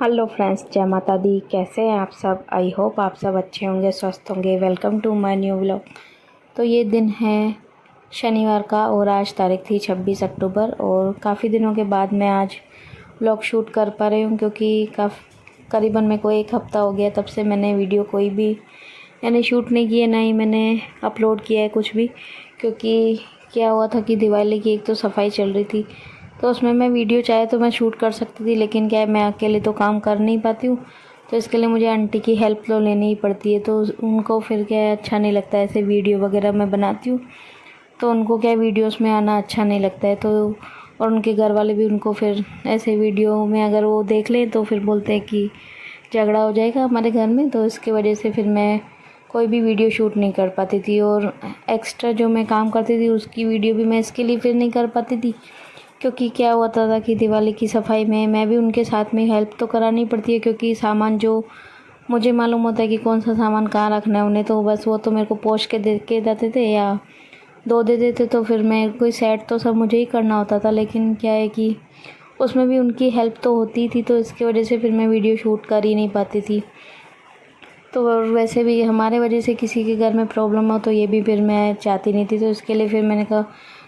Hello friends, जय माता दी। कैसे हैं आप सब? आई होप आप सब अच्छे होंगे, स्वस्थ होंगे। Welcome to my new vlog. तो ये दिन है शनिवार का और आज तारीख थी 26 अक्टूबर और काफ़ी दिनों के बाद मैं आज व्लॉग शूट कर पा रही हूँ क्योंकि करीबन मेरे को एक हफ़्ता हो गया तब से मैंने वीडियो कोई भी यानी शूट नहीं किया, ना ही मैंने अपलोड किया है कुछ भी। क्योंकि क्या हुआ था कि दिवाली की एक तो सफाई चल रही थी, तो उसमें मैं वीडियो चाहे तो मैं शूट कर सकती थी, लेकिन क्या है मैं अकेले तो काम कर नहीं पाती हूँ। तो इसके लिए मुझे आंटी की हेल्प तो लेनी ही पड़ती है। तो उनको फिर क्या है अच्छा नहीं लगता ऐसे वीडियो वगैरह मैं बनाती हूँ, तो उनको क्या है वीडियोस में आना अच्छा नहीं लगता है। तो और उनके घर वाले भी उनको फिर ऐसे वीडियो में अगर वो देख लें तो फिर बोलते हैं कि झगड़ा हो जाएगा हमारे घर में। तो इसकी वजह से फिर मैं कोई भी वीडियो शूट नहीं कर पाती थी और एक्स्ट्रा जो मैं काम करती थी उसकी वीडियो भी मैं इसके लिए फिर नहीं कर पाती थी। क्योंकि क्या होता था कि दिवाली की सफाई में मैं भी उनके साथ में हेल्प तो करानी पड़ती है, क्योंकि सामान जो मुझे मालूम होता है कि कौन सा सामान कहाँ रखना है उन्हें, तो बस वो तो मेरे को पोंछ के दे के जाते थे या दो दे देते, तो फिर मैं कोई सेट तो सब मुझे ही करना होता था। लेकिन क्या है कि उसमें भी उनकी हेल्प तो होती थी, तो इसकी वजह से फिर मैं वीडियो शूट कर ही नहीं पाती थी। तो वैसे भी हमारे वजह से किसी के घर में प्रॉब्लम हो तो ये भी फिर मैं चाहती नहीं थी। तो इसके लिए फिर मैंने कहा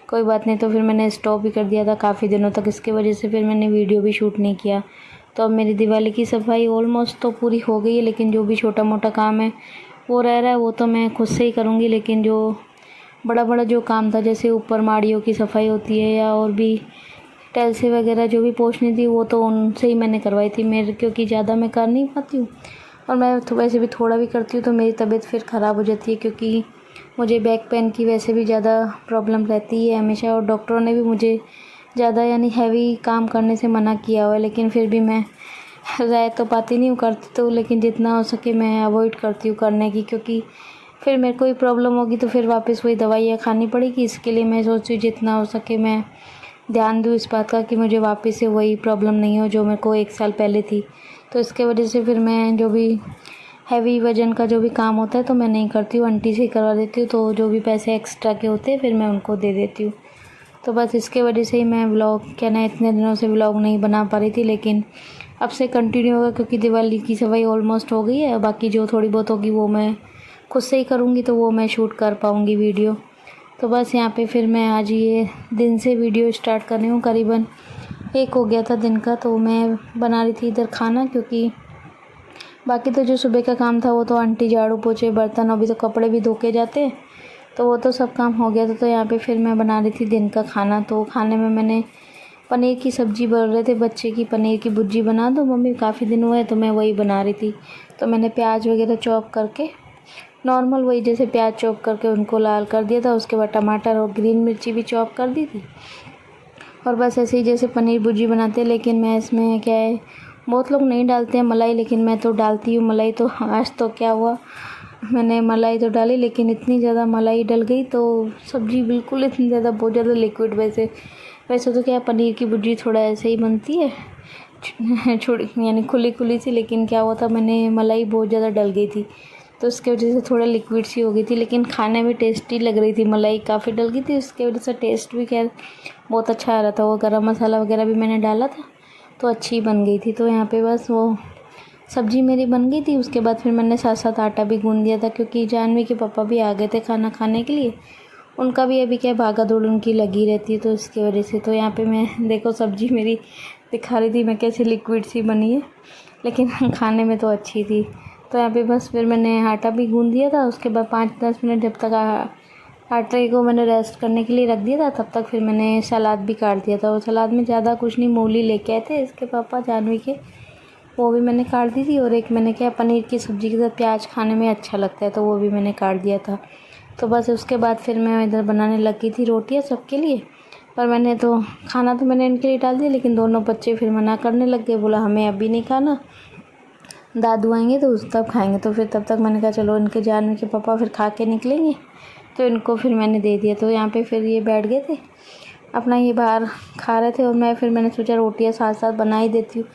कोई बात नहीं, तो फिर मैंने स्टॉप भी कर दिया था काफ़ी दिनों तक। इसके वजह से फिर मैंने वीडियो भी शूट नहीं किया। तो अब मेरी दिवाली की सफाई ऑलमोस्ट तो पूरी हो गई है, लेकिन जो भी छोटा मोटा काम है वो रह रहा है, वो तो मैं खुद से ही करूँगी। लेकिन जो बड़ा बड़ा जो काम था, जैसे ऊपर माड़ियों की सफाई होती है या और भी टाइल्सें वगैरह जो भी पोंछनी थी, वो तो उनसे ही मैंने करवाई थी। मेरे क्योंकि ज़्यादा मैं कर नहीं पाती हूँ और मैं तो वैसे भी थोड़ा भी करती हूँ तो मेरी तबीयत फिर ख़राब हो जाती है, क्योंकि मुझे बैक पेन की वैसे भी ज़्यादा प्रॉब्लम रहती है हमेशा। और डॉक्टरों ने भी मुझे ज़्यादा यानी हैवी काम करने से मना किया हुआ है, लेकिन फिर भी मैं रह तो पाती नहीं हूँ, करती तो, लेकिन जितना हो सके मैं अवॉइड करती हूँ करने की। क्योंकि फिर मेरे को ही प्रॉब्लम होगी तो फिर वापस वही दवाइयाँ खानी पड़ेगी। इसके लिए मैं सोचती हूँ जितना हो सके मैं ध्यान दूँ इस बात का कि मुझे वापस से वही प्रॉब्लम नहीं हो जो मेरे को 1 साल पहले थी। तो इसके वजह से फिर मैं जो भी हैवी वज़न का जो भी काम होता है तो मैं नहीं करती हूँ, आंटी से ही करवा देती हूँ। तो जो भी पैसे एक्स्ट्रा के होते हैं फिर मैं उनको दे देती हूँ। तो बस इसके वजह से ही मैं व्लॉग क्या ना इतने दिनों से व्लॉग नहीं बना पा रही थी, लेकिन अब से कंटिन्यू होगा क्योंकि दिवाली की सफाई ऑलमोस्ट हो गई है। बाकी जो थोड़ी बहुत होगी वो मैं खुद से ही करूँगी, तो वो मैं शूट कर पाऊँगी वीडियो। तो बस यहाँ पे फिर मैं आज ये दिन से वीडियो स्टार्ट कर रही हूँ। करीबन 1 हो गया था दिन का, तो मैं बना रही थी इधर खाना, क्योंकि बाकी तो जो सुबह का काम था वो तो आंटी झाड़ू पोछे बर्तन, अभी तो कपड़े भी धो के जाते हैं, तो वो तो सब काम हो गया था। तो यहाँ पे फिर मैं बना रही थी दिन का खाना। तो खाने में मैंने पनीर की सब्ज़ी बोल रहे थे बच्चे की पनीर की भुर्जी बना दो मम्मी, काफ़ी दिन हुए, तो मैं वही बना रही थी। तो मैंने प्याज वगैरह चॉप करके नॉर्मल वही जैसे प्याज चॉप करके उनको लाल कर दिया था, उसके बाद टमाटर और ग्रीन मिर्ची भी चॉप कर दी थी, और बस ऐसे ही जैसे पनीर भुर्जी बनाते हैं। लेकिन मैं इसमें क्या है बहुत लोग नहीं डालते हैं मलाई, लेकिन मैं तो डालती हूँ मलाई। तो आज तो क्या हुआ, मैंने मलाई तो डाली लेकिन इतनी ज़्यादा मलाई डल गई तो सब्ज़ी बिल्कुल इतनी ज़्यादा बहुत ज़्यादा लिक्विड। वैसे वैसे तो क्या पनीर की भुर्जी थोड़ा ऐसे ही बनती है छोटी यानी खुली खुली सी, लेकिन क्या हुआ था मैंने मलाई बहुत ज़्यादा डल गई थी, तो उसकी वजह से थोड़ा लिक्विड सी हो गई थी। लेकिन खाने में टेस्टी लग रही थी, मलाई काफ़ी डल गई थी, उसकी वजह से टेस्ट भी खैर बहुत अच्छा आ रहा था। वो गरम मसाला वगैरह भी मैंने डाला था तो अच्छी बन गई थी। तो यहाँ पे बस वो सब्ज़ी मेरी बन गई थी। उसके बाद फिर मैंने साथ साथ आटा भी गूँध दिया था, क्योंकि जानवी के पापा भी आ गए थे खाना खाने के लिए। उनका भी अभी क्या भागा दौड़ उनकी लगी रहती है, तो इसकी वजह से। तो यहाँ पे मैं देखो सब्ज़ी मेरी दिखा रही थी मैं कैसे लिक्विड सी बनी है, लेकिन खाने में तो अच्छी थी। तो यहाँ पे बस फिर मैंने आटा भी गूँध दिया था। उसके बाद 5-10 मिनट जब तक आटे को मैंने रेस्ट करने के लिए रख दिया था, तब तक फिर मैंने सलाद भी काट दिया था। और सलाद में ज़्यादा कुछ नहीं, मूली लेके आए थे इसके पापा जानवी के, वो भी मैंने काट दी थी। और एक मैंने क्या पनीर की सब्ज़ी के साथ प्याज खाने में अच्छा लगता है, तो वो भी मैंने काट दिया था। तो बस उसके बाद फिर मैं इधर बनाने लगी थी रोटियां सबके लिए। पर मैंने तो खाना तो मैंने इनके लिए डाल दिया, लेकिन दोनों बच्चे फिर मना करने लग गए, बोला हमें अभी नहीं खाना, दादू आएंगे तो उस तब खाएंगे। तो फिर तब तक मैंने कहा चलो इनके जानवी के पापा फिर खा के निकलेंगे, तो इनको फिर मैंने दे दिया। तो यहाँ पे फिर ये बैठ गए थे अपना, ये बाहर खा रहे थे, और मैंने सोचा रोटियां साथ साथ बना ही देती हूँ,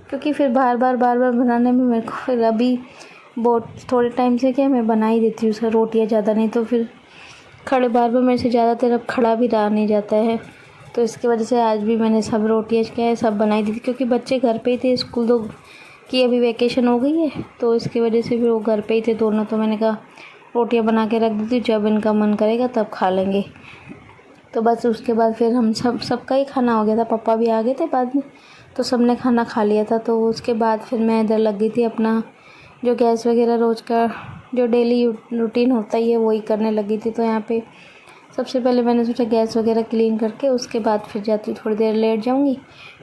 क्योंकि फिर बार बार बनाने में मेरे को फिर अभी बहुत थोड़े टाइम से क्या मैं बना ही देती हूँ सर रोटियाँ ज़्यादा, नहीं तो फिर खड़े बार मेरे से ज़्यादातर अब खड़ा भी रहा नहीं जाता है। तो इसकी वजह से आज भी मैंने सब रोटियाँ क्या है सब बनाई दी थी, क्योंकि बच्चे घर पे ही थे, स्कूल तो कि अभी वैकेशन हो गई है तो इसकी वजह से फिर वो घर पे ही थे दोनों, तो मैंने कहा रोटियां बना के रख दी थी, जब इनका मन करेगा तब खा लेंगे। तो बस उसके बाद फिर हम सबका ही खाना हो गया था, पापा भी आ गए थे बाद में, तो सबने खाना खा लिया था। तो उसके बाद फिर मैं इधर लग गई थी अपना जो गैस वगैरह रोज़ का जो डेली रूटीन होता ही है वही करने लगी थी। तो यहाँ पे सबसे पहले मैंने सोचा गैस वगैरह क्लीन करके उसके बाद फिर जाती थोड़ी देर लेट जाऊँगी,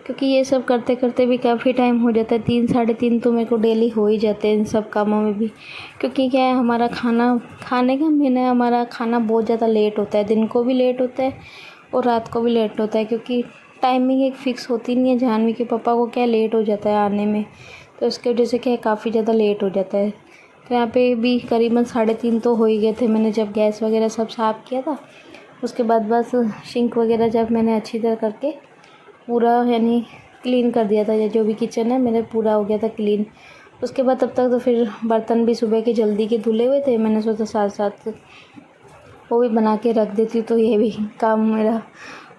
क्योंकि ये सब करते करते भी काफ़ी टाइम हो जाता है, 3 साढ़े 3 तो मेरे को डेली हो ही जाते हैं इन सब कामों में भी। क्योंकि क्या है, हमारा खाने का मेन है, हमारा खाना बहुत ज़्यादा लेट होता है, दिन को भी लेट होता है और रात को भी लेट होता है, क्योंकि टाइमिंग एक फ़िक्स होती नहीं है। जाह्नवी के पापा को क्या लेट हो जाता है आने में, तो इसकी वजह से क्या है काफ़ी ज़्यादा लेट हो जाता है। तो यहाँ पे भी करीबन 3:30 तो हो ही गए थे। मैंने जब गैस वगैरह सब साफ़ किया था उसके बाद बस सिंक वगैरह जब मैंने अच्छी तरह करके पूरा यानी क्लीन कर दिया था, या जो भी किचन है मेरे पूरा हो गया था क्लीन। उसके बाद तब तक तो फिर बर्तन भी सुबह के जल्दी के धुले हुए थे, मैंने सोचा साथ साथ वो भी बना के रख देती हूँ, तो ये भी काम मेरा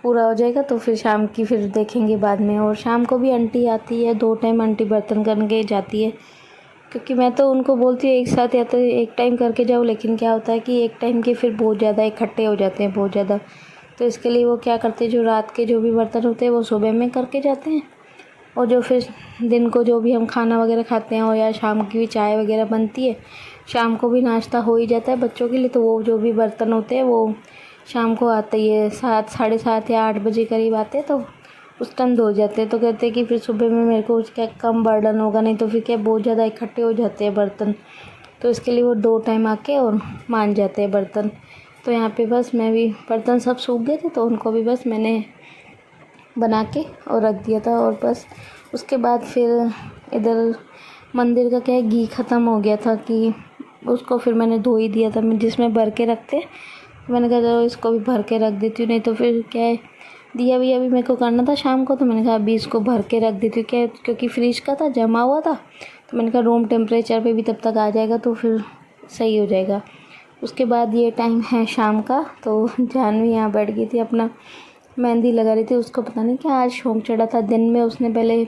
पूरा हो जाएगा। तो फिर शाम की फिर देखेंगे बाद में। और शाम को भी आंटी आती है, 2 टाइम आंटी बर्तन करके जाती है, क्योंकि मैं तो उनको बोलती हूँ एक साथ या तो एक टाइम करके जाओ, लेकिन क्या होता है कि एक टाइम के फिर बहुत ज़्यादा इकट्ठे हो जाते हैं बहुत ज़्यादा। तो इसके लिए वो क्या करते हैं, जो रात के जो भी बर्तन होते हैं वो सुबह में करके जाते हैं, और जो फिर दिन को जो भी हम खाना वगैरह खाते हैं और या शाम की भी चाय वगैरह बनती है, शाम को भी नाश्ता हो ही जाता है बच्चों के लिए, तो वो जो भी बर्तन होते हैं वो शाम को आते ही है 7 साढ़े 7 या 8 बजे करीब आते हैं, तो उस टाइम धो जाते हैं। तो कहते हैं कि फिर सुबह में मेरे को क्या कम बर्डन होगा, नहीं तो फिर क्या बहुत ज़्यादा इकट्ठे हो जाते हैं बर्तन, तो इसके लिए वो 2 टाइम आके और मान जाते हैं बर्तन। तो यहाँ पे बस मैं भी बर्तन सब सूख गए थे, तो उनको भी बस मैंने बना के और रख दिया था। और बस उसके बाद फिर इधर मंदिर का क्या है, घी ख़त्म हो गया था कि उसको फिर मैंने धो ही दिया था, मैं जिसमें भर के रखते, मैंने कहा चलो इसको भी भर के रख देती हूँ, नहीं तो फिर क्या है दिया भी अभी मेरे को करना था शाम को, तो मैंने कहा अभी इसको भर के रख देती हूँ, क्या क्योंकि फ्रिज का था जमा हुआ था, तो मैंने कहा रूम टेम्परेचर पे भी तब तक आ जाएगा तो फिर सही हो जाएगा। उसके बाद ये टाइम है शाम का, तो जाह्नवी यहाँ बैठ गई थी अपना मेहंदी लगा रही थी। उसको पता नहीं क्या आज शौक चढ़ा था, दिन में उसने पहले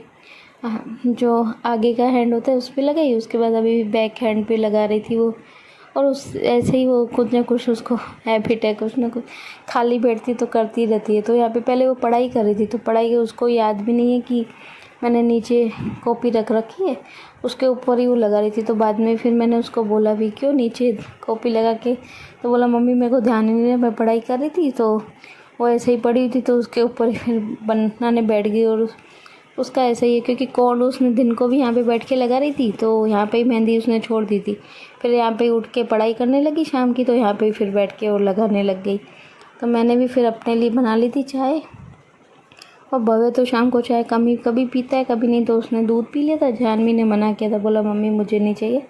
जो आगे का हैंड होता है उस पर लगाई, उसके बाद अभी बैक हैंड पे लगा रही थी वो, और उस ऐसे ही वो कुछ ना कुछ उसको हैबिट है, कुछ ना कुछ खाली बैठती तो करती रहती है। तो यहाँ पे पहले वो पढ़ाई कर रही थी, तो पढ़ाई के उसको याद भी नहीं है कि मैंने नीचे कॉपी रख रखी है, उसके ऊपर ही वो लगा रही थी। तो बाद में फिर मैंने उसको बोला भी क्यों नीचे कॉपी लगा के, तो बोला मम्मी मेरे को ध्यान ही नहीं है, मैं पढ़ाई कर रही थी, तो वो ऐसे ही पड़ी हुई थी तो उसके ऊपर ही फिर बनाने बैठ गई। और उसका ऐसा ही है, क्योंकि कौन उसने दिन को भी यहाँ पे बैठ के लगा रही थी, तो यहाँ पे ही मेहंदी उसने छोड़ दी थी, फिर यहाँ पे उठ के पढ़ाई करने लगी शाम की, तो यहाँ पे फिर बैठ के और लगाने लग गई। तो मैंने भी फिर अपने लिए बना ली थी चाय, और भव्य तो शाम को चाय कभी पीता है कभी नहीं, तो उसने दूध पी लिया था। जाह्नवी ने मना किया था, बोला मम्मी मुझे नहीं चाहिए,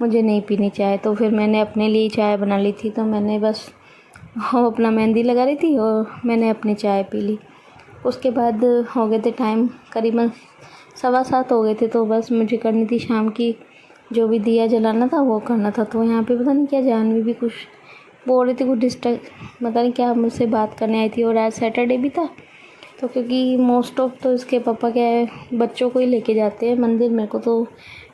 मुझे नहीं पीनी चाय। तो फिर मैंने अपने लिए चाय बना ली थी, तो मैंने बस वो अपना मेहंदी लगा रही थी और मैंने अपनी चाय पी ली। उसके बाद हो गए थे टाइम करीबन 7:15 हो गए थे, तो बस मुझे करनी थी शाम की जो भी दिया जलाना था वो करना था। तो यहाँ पे पता नहीं क्या जाह्नवी भी कुछ बोल रही थी, कुछ डिस्टर्ब पता नहीं क्या मुझसे बात करने आई थी। और आज सैटरडे भी था, तो क्योंकि मोस्ट ऑफ तो इसके पापा क्या है बच्चों को ही लेके जाते हैं मंदिर, मेरे को तो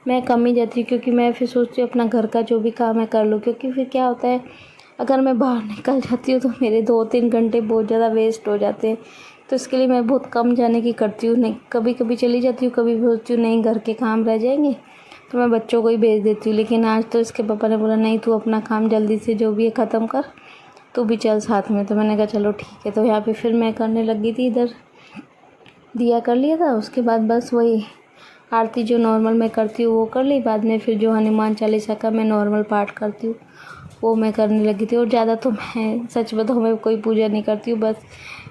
मैं कम ही जाती हूँ, क्योंकि मैं फिर सोचती हूँ अपना घर का जो भी काम है कर लूँ। क्योंकि फिर क्या होता है अगर मैं बाहर निकल जाती हूँ तो मेरे 2-3 घंटे बहुत ज़्यादा वेस्ट हो जाते हैं, तो इसके लिए मैं बहुत कम जाने की करती हूँ। नहीं कभी कभी चली जाती हूँ, कभी सोचती हूँ नहीं घर के काम रह जाएंगे तो मैं बच्चों को ही भेज देती हूँ। लेकिन आज तो इसके पापा ने बोला नहीं तू अपना काम जल्दी से जो भी है ख़त्म कर, तू भी चल साथ में। तो मैंने कहा चलो ठीक है। तो यहाँ पे फिर मैं करने लगी थी, इधर दिया कर लिया था, उसके बाद बस वही आरती जो नॉर्मल मैं करती हूँ वो कर ली। बाद में फिर जो हनुमान चालीसा का मैं नॉर्मल पाठ करती हूँ वो मैं करने लगी थी। और ज़्यादा तो मैं सच बताऊँ मैं कोई पूजा नहीं करती हूँ, बस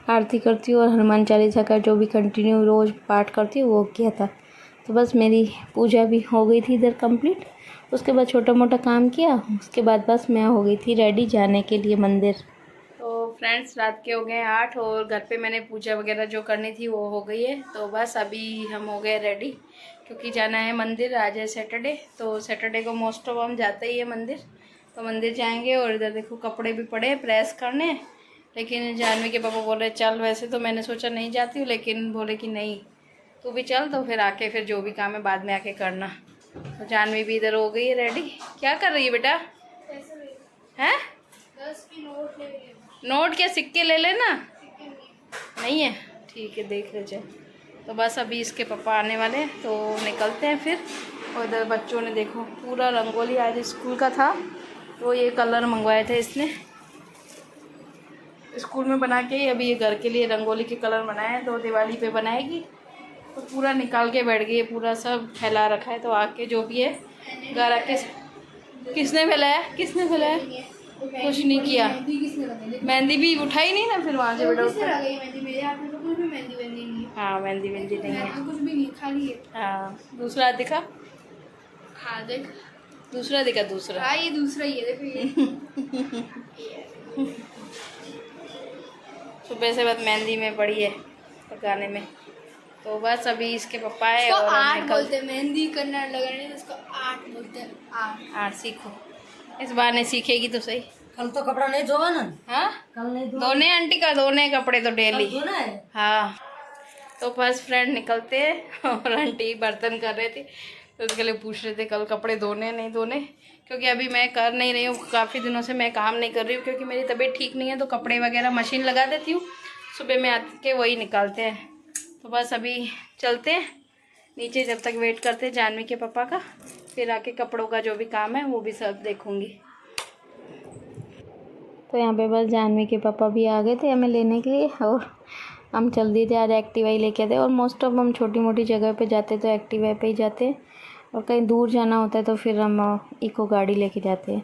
आरती करती हूँ और हनुमान चालीसा का जो भी कंटिन्यू रोज़ पाठ करती हूँ वो किया था। तो बस मेरी पूजा भी हो गई थी इधर कंप्लीट। उसके बाद छोटा मोटा काम किया, उसके बाद बस मैं हो गई थी रेडी जाने के लिए मंदिर। तो फ्रेंड्स रात के हो गए 8 और घर पे मैंने पूजा वगैरह जो करनी थी वो हो गई है। तो बस अभी हम हो गए रेडी, क्योंकि जाना है मंदिर। आज है सैटरडे, तो सैटरडे को मोस्ट ऑफ हम जाते ही है मंदिर, तो मंदिर जाएंगे। और इधर देखो कपड़े भी पड़े हैं प्रेस करने, लेकिन जाह्नवी के पापा बोल रहे चल। वैसे तो मैंने सोचा नहीं जाती हूँ, लेकिन बोले कि नहीं तू भी चल, तो फिर आके फिर जो भी काम है बाद में आके करना। तो जानवी भी इधर हो गई है रेडी। क्या कर रही है बेटा? हैं? 10 की नोट ले रही है। नोट क्या सिक्के ले लेना? नहीं है, ठीक है, देख ले चल। तो बस अभी इसके पापा आने वाले हैं तो निकलते हैं फिर। और इधर बच्चों ने देखो पूरा रंगोली, आज स्कूल का था तो ये कलर मंगवाए थे इसने स्कूल में बना के, अभी ये घर के लिए रंगोली के कलर बनाए हैं तो दिवाली पे बनाएगी। तो पूरा निकाल के बैठ गई है, पूरा सब फैला रखा है। तो आके जो भी है घर आके, किसने फैलाया? किसने फैलाया? कुछ नहीं किया। मेहंदी भी उठाई नहीं ना फिर वहाँ से बेटा। हाँ मेहंदी वेंदी नहीं है, कुछ भी नहीं, खाली है। हाँ दूसरा दिखा, हाँ देख, दूसरा दिखा, दूसरा। हाँ ये दूसरा ही है, देखो ये। सुबह से बस मेहंदी में पड़ी है पकाने में। तो बस अभी इसके पापा है और आर्ट बोलते हैं, मेहंदी करना लगाने तो उसको आर्ट बोलते हैं। आर्ट सीखो, इस बार नहीं सीखेगी तो सही। कल तो कपड़ा नहीं धोवा ना? हाँ कल नहीं धोवा। धोने आंटी का, धोने कपड़े तो डेली। धोना है? हाँ तो बस फ्रेंड निकलते हैं और आंटी बर्तन कर रहे थे तो उसके लिए पूछ रहे थे कल कपड़े धोने नहीं धोने, क्योंकि अभी मैं कर नहीं रही हूँ, काफ़ी दिनों से मैं काम नहीं कर रही हूँ क्योंकि मेरी तबीयत ठीक नहीं है। तो कपड़े वगैरह मशीन लगा देती हूँ, सुबह में आके वही निकालते हैं। तो बस अभी चलते हैं नीचे, जब तक वेट करते हैं जानवी के पापा का, फिर आके कपड़ों का जो भी काम है वो भी सब देखूँगी। तो यहाँ पे बस जानवी के पापा भी आ गए थे हमें लेने के लिए और हम चल दिए थे। आज एक्टिवा ही लेके आते और मोस्ट ऑफ हम छोटी मोटी जगह पे जाते तो एक्टिवा पे ही जाते हैं, और कहीं दूर जाना होता है तो फिर हम इको गाड़ी लेके जाते हैं।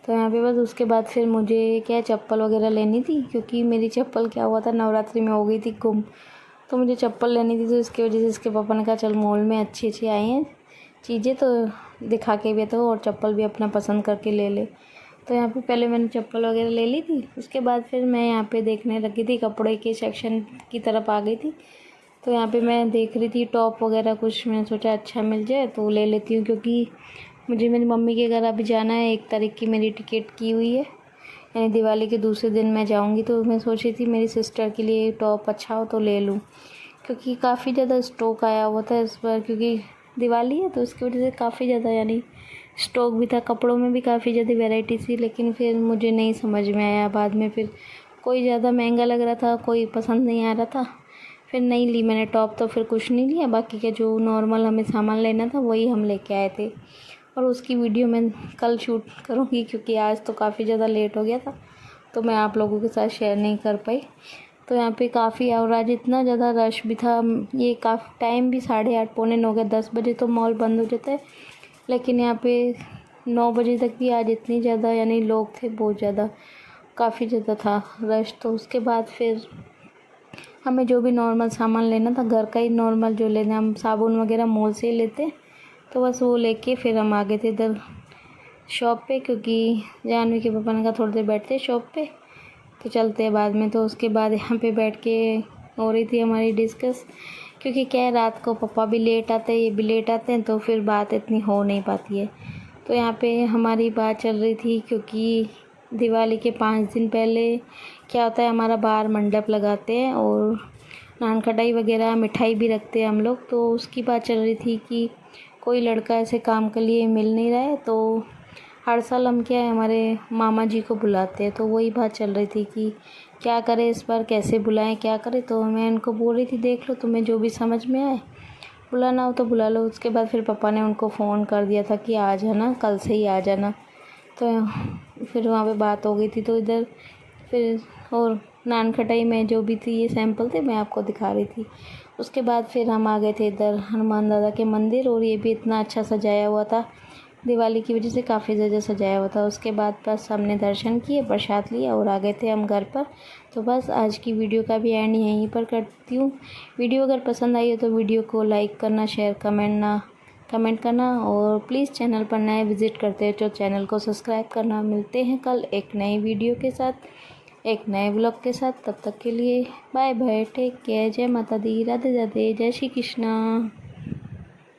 तो यहाँ पे बस उसके बाद फिर मुझे क्या चप्पल वगैरह लेनी थी, क्योंकि मेरी चप्पल क्या हुआ था नवरात्रि में हो गई थी गुम, तो मुझे चप्पल लेनी थी। तो इसकी वजह से इसके पापा ने कहा चल मॉल में अच्छी अच्छी आई हैं चीज़ें तो दिखा के भी तो, और चप्पल भी अपना पसंद करके ले ले। तो यहाँ पे पहले मैंने चप्पल वगैरह ले ली थी, उसके बाद फिर मैं यहाँ पे देखने लगी थी, कपड़े के सेक्शन की तरफ आ गई थी। तो यहाँ पे मैं देख रही थी टॉप वगैरह कुछ, मैंने सोचा अच्छा मिल जाए तो ले लेती हूँ, क्योंकि मुझे मेरी मम्मी के घर अभी जाना है। 1 तारीख की मेरी टिकट की हुई है, यानी दिवाली के दूसरे दिन मैं जाऊँगी। तो मैं सोच रही थी मेरी सिस्टर के लिए टॉप अच्छा हो तो ले लूँ, क्योंकि काफ़ी ज़्यादा स्टॉक आया हुआ था इस बार, क्योंकि दिवाली है तो उसकी वजह से काफ़ी ज़्यादा यानी स्टॉक भी था। कपड़ों में भी काफ़ी ज़्यादा वैरायटी थी, लेकिन फिर मुझे नहीं समझ में आया बाद में, फिर कोई ज़्यादा महंगा लग रहा था, कोई पसंद नहीं आ रहा था, फिर नहीं ली मैंने टॉप। तो फिर कुछ नहीं लिया, बाकी का जो नॉर्मल हमें सामान लेना था वही हम लेके आए थे, और उसकी वीडियो मैं कल शूट करूँगी, क्योंकि आज तो काफ़ी ज़्यादा लेट हो गया था तो मैं आप लोगों के साथ शेयर नहीं कर पाई। तो यहाँ पे काफ़ी, और आज इतना ज़्यादा रश भी था, ये काफ़ी टाइम भी 8:30 पौने 9 गया, 10 बजे तो मॉल बंद हो जाता है, लेकिन यहाँ पे 9 बजे तक भी आज इतनी ज़्यादा यानी लोग थे, बहुत ज़्यादा, काफ़ी ज़्यादा था रश। तो उसके बाद फिर हमें जो भी नॉर्मल सामान लेना था घर का ही, नॉर्मल जो लेना, हम साबुन वगैरह मॉल से ही लेते हैं, तो बस वो लेके फिर हम आ गए थे इधर शॉप पे, क्योंकि जानवी के पापा ने कहा थोड़ी देर बैठते शॉप पे तो चलते हैं बाद में। तो उसके बाद यहाँ पे बैठ के हो रही थी हमारी डिस्कस, क्योंकि क्या है रात को पापा भी लेट आते हैं, ये भी लेट आते हैं, तो फिर बात इतनी हो नहीं पाती है। तो यहाँ पे हमारी बात चल रही थी, क्योंकि दिवाली के 5 दिन पहले क्या होता है, हमारा बाहर मंडप लगाते हैं और नान खटाई वगैरह मिठाई भी रखते हैं हम लोग। तो उसकी बात चल रही थी कि कोई लड़का ऐसे काम के लिए मिल नहीं रहा है, तो हर साल हम क्या है हमारे मामा जी को बुलाते हैं। तो वही बात चल रही थी कि क्या करें इस बार, कैसे बुलाएं, क्या करें। तो मैं इनको बोल रही थी देख लो तुम्हें जो भी समझ में आए, बुलाना हो तो बुला लो। उसके बाद फिर पापा ने उनको फ़ोन कर दिया था कि आ जाना, कल से ही आ जाना। तो फिर वहाँ पे बात हो गई थी। तो इधर फिर और नान खटाई में जो भी थी ये सैंपल थे, मैं आपको दिखा रही थी। उसके बाद फिर हम आ गए थे इधर हनुमान दादा के मंदिर, और ये भी इतना अच्छा सजाया हुआ था, दिवाली की वजह से काफ़ी ज़्यादा सजाया हुआ था। उसके बाद बस हमने दर्शन किए, प्रसाद लिया और आ गए थे हम घर पर। तो बस आज की वीडियो का भी एंड यहीं पर करती हूँ। वीडियो अगर पसंद आई हो तो वीडियो को लाइक करना, शेयर कमेंट करना, और प्लीज़ चैनल पर नए विज़िट करते हो तो चैनल को सब्सक्राइब करना। मिलते हैं कल एक नई वीडियो के साथ, एक नए ब्लॉग के साथ। तब तक के लिए बाय बाय, टेक केयर, जय माता दी, राधे राधे, जय श्री कृष्णा।